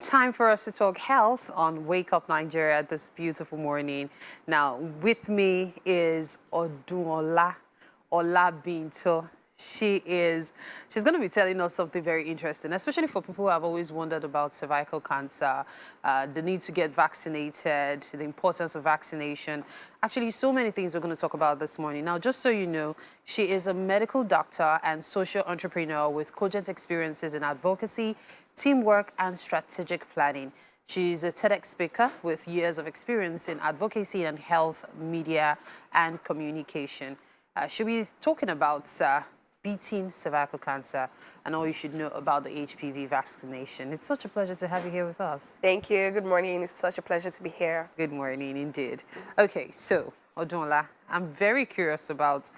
Time for us to talk health on Wake Up Nigeria this beautiful morning. Now, with me is Odunola Olabintan. She's going to be telling us something very interesting, especially for people who have always wondered about cervical cancer, the need to get vaccinated, the importance of vaccination. Actually, so many things we're going to talk about this morning. Now, just so you know, she is a medical doctor and social entrepreneur with cogent experiences in advocacy, teamwork, and strategic planning. She's a TEDx speaker with years of experience in advocacy and health, media, and communication. She'll be talking about beating cervical cancer and all you should know about the HPV vaccination. It's such a pleasure to have you here with us. Thank you. Good morning. It's such a pleasure to be here. Good morning, indeed. Okay, so, Odunola, I'm very curious about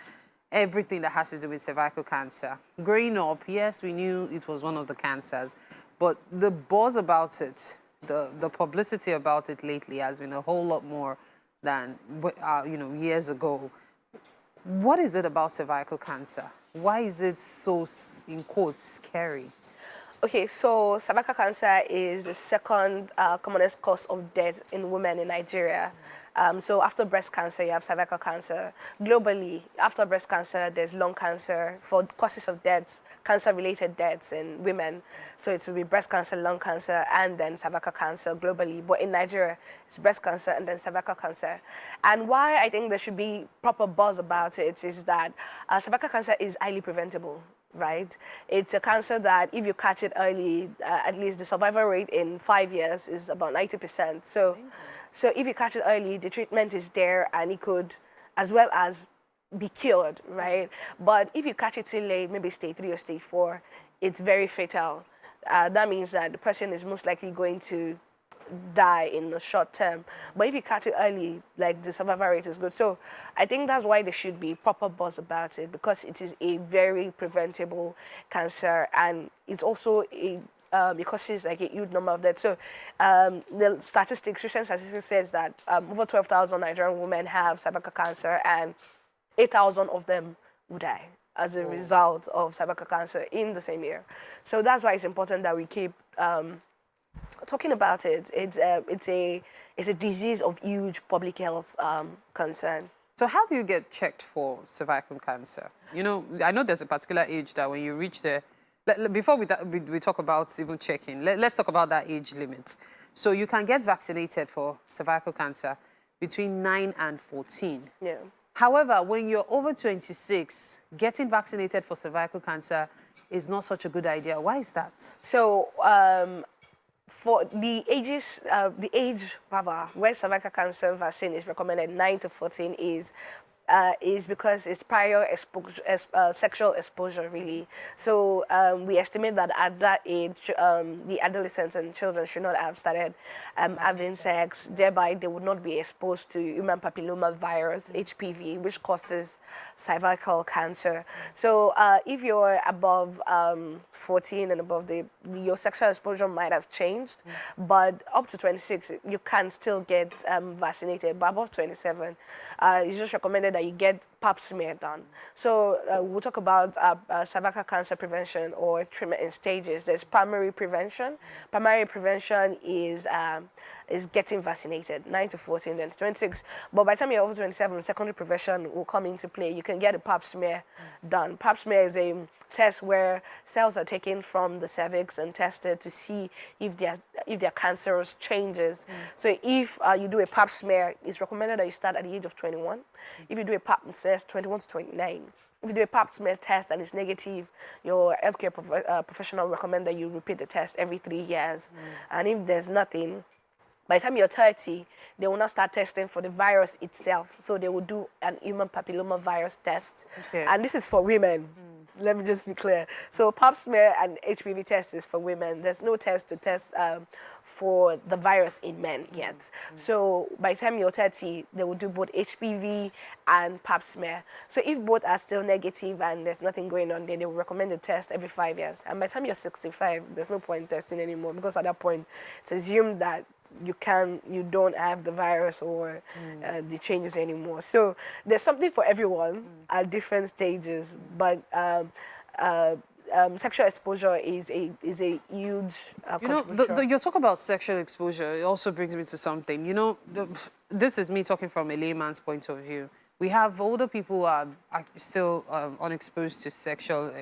everything that has to do with cervical cancer. Growing up, yes, we knew it was one of the cancers, but the buzz about it, the publicity about it lately has been a whole lot more than, years ago. What is it about cervical cancer? Why is it so, in quotes, scary? Okay, so cervical cancer is the second commonest cause of death in women in Nigeria. So after breast cancer, you have cervical cancer. Globally, after breast cancer, there's lung cancer for causes of deaths, cancer-related deaths in women. So it will be breast cancer, lung cancer, and then cervical cancer globally. But in Nigeria, it's breast cancer and then cervical cancer. And why I think there should be proper buzz about it is that cervical cancer is highly preventable. Right? It's a cancer that if you catch it early, at least the survival rate in 5 years is about 90%. So if you catch it early, the treatment is there and it could as well as be cured, right? But if you catch it too late, maybe stage 3 or stage 4, it's very fatal. That means that the person is most likely going to die in the short term. But if you catch it early, like the survival rate is good. So I think that's why there should be proper buzz about it, because it is a very preventable cancer and it's also because it's like a huge number of deaths. So the statistics, recent statistics says that over 12,000 Nigerian women have cervical cancer and 8,000 of them will die as a result of cervical cancer in the same year. So that's why it's important that we keep talking about it. It's a disease of huge public health concern. So how do you get checked for cervical cancer? You know, I know there's a particular age that when you reach the, before we talk about even checking, let's talk about that age limit. So you can get vaccinated for cervical cancer between 9 and 14. Yeah. However, when you're over 26, getting vaccinated for cervical cancer is not such a good idea. Why is that? So for the age rather where cervical cancer vaccine is recommended, 9 to 14, is because it's prior sexual exposure, really. So we estimate that at that age, the adolescents and children should not have started having sex. Thereby, they would not be exposed to human papilloma virus, HPV, which causes cervical cancer. So if you're above 14 and above, your sexual exposure might have changed. But up to 26, you can still get vaccinated. But above 27, it's just recommended that you get pap smear done. So we'll talk about cervical cancer prevention or treatment in stages. There's primary prevention. Primary prevention is getting vaccinated, 9 to 14, then to 26. But by the time you're over 27, secondary prevention will come into play. You can get a pap smear done. Pap smear is a test where cells are taken from the cervix and tested to see if there are cancerous changes. So if you do a pap smear, it's recommended that you start at the age of 21. If you do a pap smear, 21 to 29. If you do a pap smear test and it's negative, your healthcare professional will recommend that you repeat the test every 3 years. And if there's nothing, by the time you're 30, they will not start testing for the virus itself. So they will do an human papilloma virus test. Okay. And this is for women. Let me just be clear. So pap smear and HPV test is for women. There's no test to test for the virus in men yet. So by the time you're 30, they will do both HPV and pap smear. So if both are still negative and there's nothing going on, then they will recommend the test every 5 years. And by the time you're 65, there's no point testing anymore, because at that point, it's assumed that you don't have the virus or the changes anymore. So there's something for everyone at different stages, but sexual exposure is a huge You know, contributor. you talk about sexual exposure. It also brings me to something. You know, this is me talking from a layman's point of view. We have older people who are still unexposed to sexual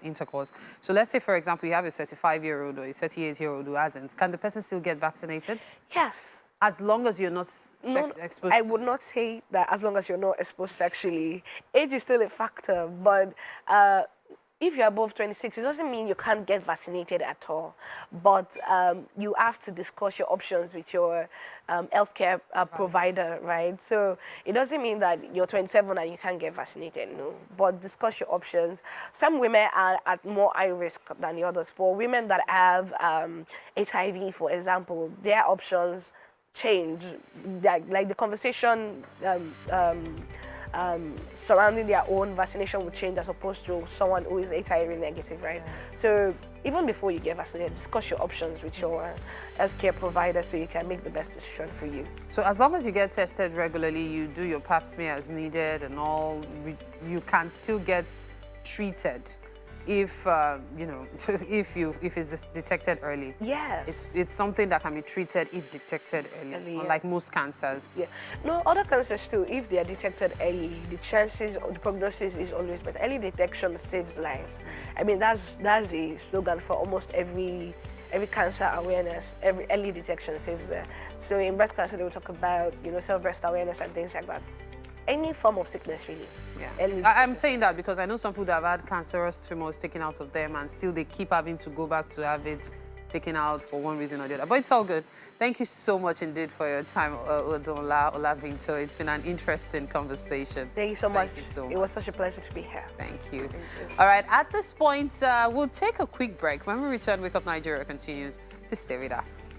intercourse. So let's say, for example, you have a 35-year-old or a 38-year-old who hasn't. Can the person still get vaccinated? Yes. As long as you're not exposed? I would not say that as long as you're not exposed sexually. Age is still a factor, but if you're above 26, it doesn't mean you can't get vaccinated at all. But you have to discuss your options with your healthcare provider, right? So it doesn't mean that you're 27 and you can't get vaccinated, no. But discuss your options. Some women are at more high risk than the others. For women that have HIV, for example, their options change. Like the conversation surrounding their own vaccination would change as opposed to someone who is HIV negative, right? Yeah. So even before you get vaccinated, discuss your options with your healthcare provider so you can make the best decision for you. So as long as you get tested regularly, you do your pap smear as needed and all, you can still get treated if you know, if it's detected early. Yes. It's something that can be treated if detected early, unlike most cancers. Yeah. No, other cancers too, if they are detected early, the chances or the prognosis is always better. Early detection saves lives. I mean, that's the slogan for almost every cancer awareness. Every early detection saves there. So in breast cancer, they will talk about, you know, self-breast awareness and things like that. Any form of sickness, really. Yeah. I'm saying that because I know some people that have had cancerous tumors taken out of them and still they keep having to go back to have it taken out for one reason or the other. But it's all good. Thank you so much indeed for your time, Odunola Olabintan. It's been an interesting conversation. Thank you so much. Thank you so much. It was such a pleasure to be here. Thank you. All right, at this point, we'll take a quick break. When we return, Wake Up Nigeria continues. To stay with us.